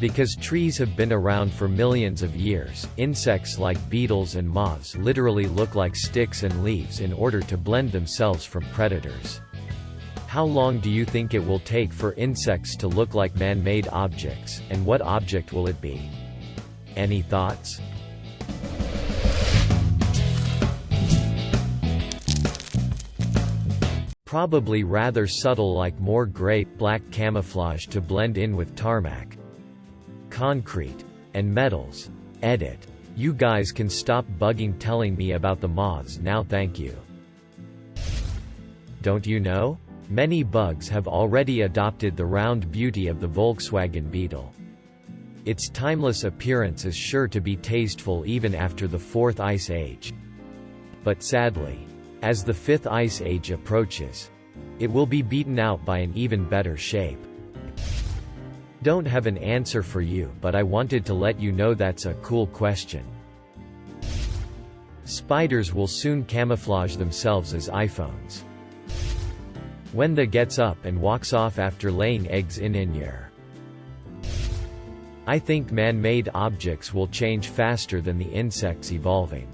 Because trees have been around for millions of years, insects like beetles and moths literally look like sticks and leaves in order to blend themselves from predators. How long do you think it will take for insects to look like man-made objects, and what object will it be? Any thoughts? Probably rather subtle, like more gray-black camouflage to blend in with tarmac, concrete, and metals. Edit. You guys can stop bugging telling me about the moths now, thank you. Don't you know? Many bugs have already adopted the round beauty of the Volkswagen Beetle. Its timeless appearance is sure to be tasteful even after the 4th Ice Age. But sadly, as the 5th Ice Age approaches, it will be beaten out by an even better shape. Don't have an answer for you, but I wanted to let you know that's a cool question. Spiders will soon camouflage themselves as iPhones. When the gets up and walks off after laying eggs in year. I think man-made objects will change faster than the insects evolving.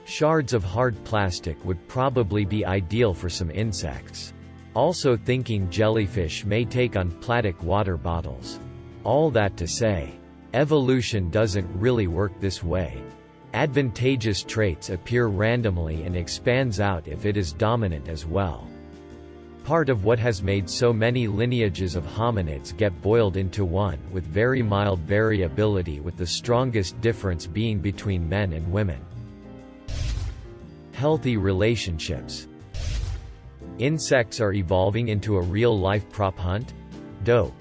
Shards of hard plastic would probably be ideal for some insects. Also thinking jellyfish may take on plastic water bottles. All that to say, evolution doesn't really work this way. Advantageous traits appear randomly and expands out if it is dominant as well. Part of what has made so many lineages of hominids get boiled into one, with very mild variability, with the strongest difference being between men and women. Healthy relationships. Insects are evolving into a real-life prop hunt? Dope.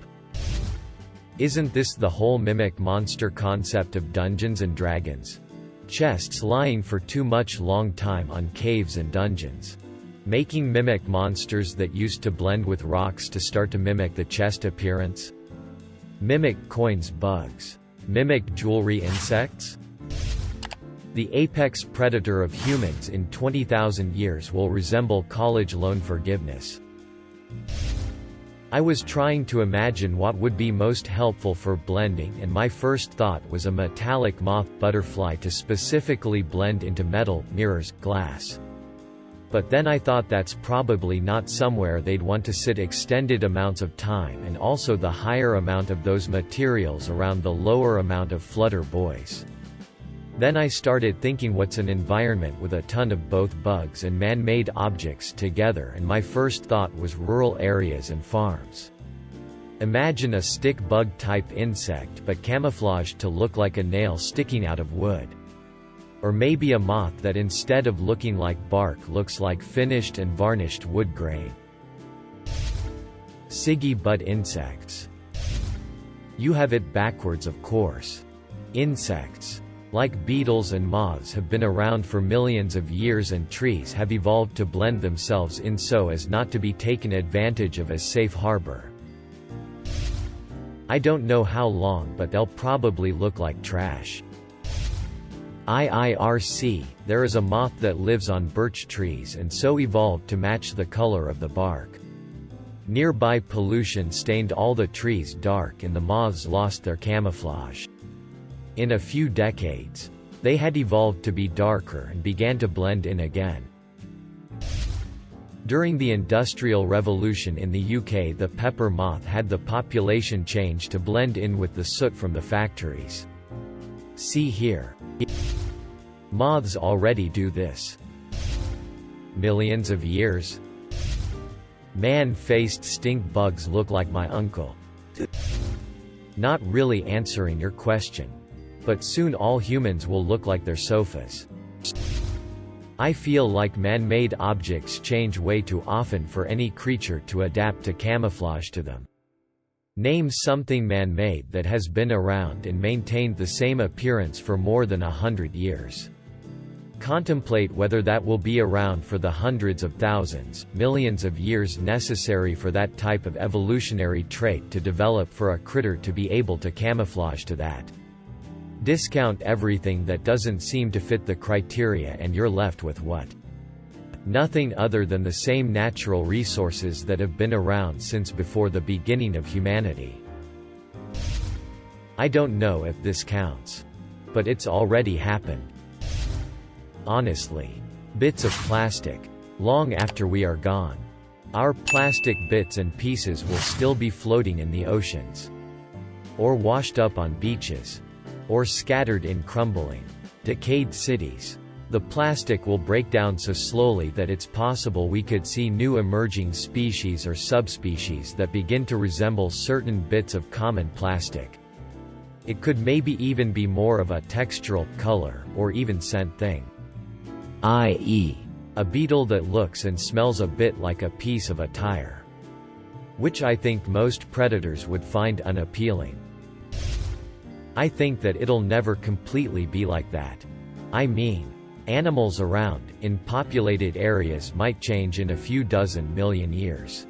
Isn't this the whole mimic monster concept of Dungeons and Dragons? Chests lying for too much long time on caves and dungeons. Making mimic monsters that used to blend with rocks to start to mimic the chest appearance? Mimic coins bugs. Mimic jewelry insects? The apex predator of humans in 20,000 years will resemble college loan forgiveness. I was trying to imagine what would be most helpful for blending, and my first thought was a metallic moth butterfly to specifically blend into metal, mirrors, glass. But then I thought that's probably not somewhere they'd want to sit extended amounts of time, and also the higher amount of those materials around the lower amount of flutter boys. Then I started thinking, what's an environment with a ton of both bugs and man-made objects together, and my first thought was rural areas and farms. Imagine a stick bug type insect but camouflaged to look like a nail sticking out of wood. Or maybe a moth that instead of looking like bark looks like finished and varnished wood grain. Siggy bud insects. You have it backwards, of course. Insects, like beetles and moths, have been around for millions of years, and trees have evolved to blend themselves in so as not to be taken advantage of as safe harbor. I don't know how long, but they'll probably look like trash. IIRC, there is a moth that lives on birch trees and so evolved to match the color of the bark. Nearby pollution stained all the trees dark and the moths lost their camouflage. In a few decades, they had evolved to be darker and began to blend in again. During the Industrial Revolution in the UK, the pepper moth had the population change to blend in with the soot from the factories. See here. Moths already do this. Millions of years. Man-faced stink bugs look like my uncle. Not really answering your question. But soon all humans will look like their sofas. I feel like man-made objects change way too often for any creature to adapt to camouflage to them. Name something man-made that has been around and maintained the same appearance for more than 100 years. Contemplate whether that will be around for the hundreds of thousands, millions of years necessary for that type of evolutionary trait to develop for a critter to be able to camouflage to that. Discount everything that doesn't seem to fit the criteria and you're left with what? Nothing other than the same natural resources that have been around since before the beginning of humanity. I don't know if this counts. But it's already happened. Honestly. Bits of plastic. Long after we are gone. Our plastic bits and pieces will still be floating in the oceans. Or washed up on beaches. Or scattered in crumbling, decayed cities. The plastic will break down so slowly that it's possible we could see new emerging species or subspecies that begin to resemble certain bits of common plastic. It could maybe even be more of a textural, color, or even scent thing. I.e., a beetle that looks and smells a bit like a piece of a tire. Which I think most predators would find unappealing. I think that it'll never completely be like that. I mean, animals around, in populated areas might change in a few dozen million years.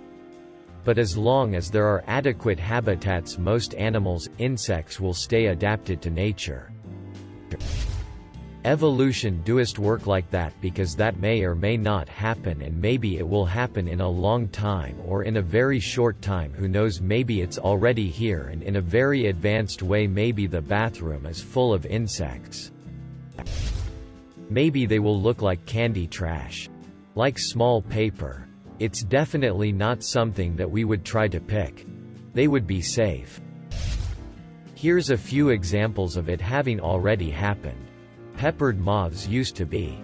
But as long as there are adequate habitats, most animals, insects will stay adapted to nature. Evolution doest work like that because that may or may not happen, and maybe it will happen in a long time or in a very short time, who knows, maybe it's already here and in a very advanced way. Maybe the bathroom is full of insects. Maybe they will look like candy trash. Like small paper. It's definitely not something that we would try to pick. They would be safe. Here's a few examples of it having already happened. Peppered moths used to be,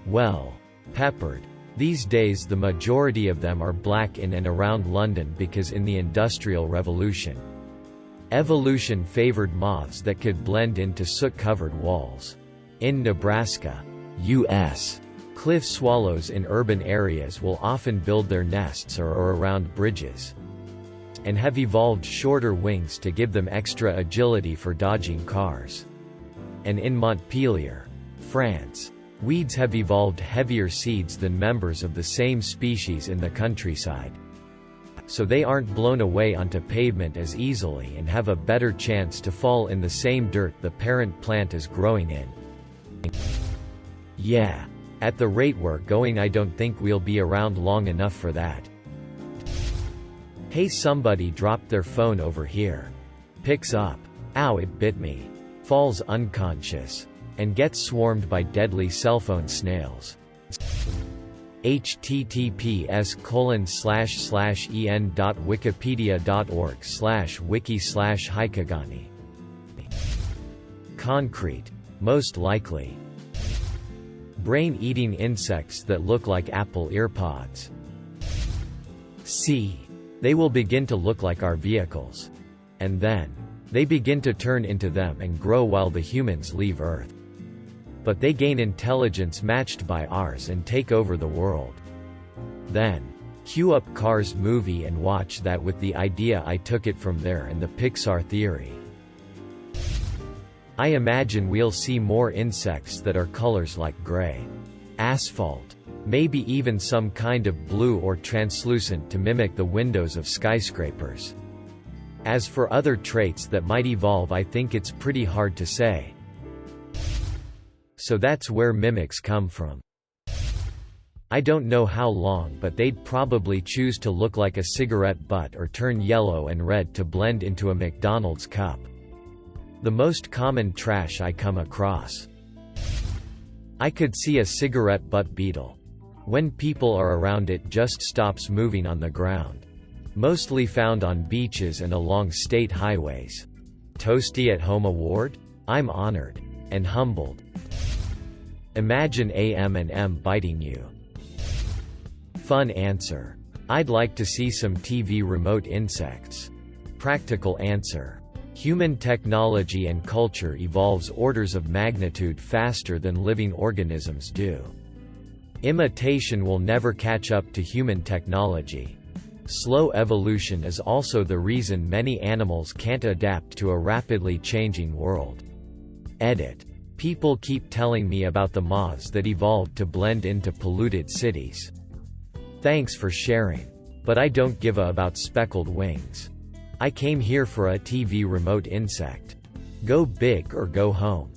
well, peppered. These days the majority of them are black in and around London because in the Industrial Revolution, evolution favored moths that could blend into soot-covered walls. In Nebraska, U.S., cliff swallows in urban areas will often build their nests or around bridges, and have evolved shorter wings to give them extra agility for dodging cars. And in Montpellier, France, weeds have evolved heavier seeds than members of the same species in the countryside. So they aren't blown away onto pavement as easily and have a better chance to fall in the same dirt the parent plant is growing in. Yeah. At the rate we're going, I don't think we'll be around long enough for that. Hey, somebody dropped their phone over here. Picks up. Ow, it bit me. Falls unconscious. And gets swarmed by deadly cellphone snails. https://en.wikipedia.org/wiki/hikagani. Concrete. Most likely. Brain-eating insects that look like Apple earpods. C. They will begin to look like our vehicles. And then, they begin to turn into them and grow while the humans leave Earth. But they gain intelligence matched by ours and take over the world. Then, cue up Cars movie and watch that with the idea I took it from there and the Pixar theory. I imagine we'll see more insects that are colors like gray, asphalt, maybe even some kind of blue or translucent to mimic the windows of skyscrapers. As for other traits that might evolve, I think it's pretty hard to say. So that's where mimics come from. I don't know how long, but they'd probably choose to look like a cigarette butt or turn yellow and red to blend into a McDonald's cup. The most common trash I come across. I could see a cigarette butt beetle. When people are around, it just stops moving on the ground. Mostly found on beaches and along state highways. Toasty at Home award? I'm honored. And humbled. Imagine a M&M biting you. Fun answer. I'd like to see some TV remote insects. Practical answer. Human technology and culture evolves orders of magnitude faster than living organisms do. Imitation will never catch up to human technology. Slow evolution is also the reason many animals can't adapt to a rapidly changing world. Edit. People keep telling me about the moths that evolved to blend into polluted cities. Thanks for sharing. But I don't give a about speckled wings. I came here for a TV remote insect. Go big or go home.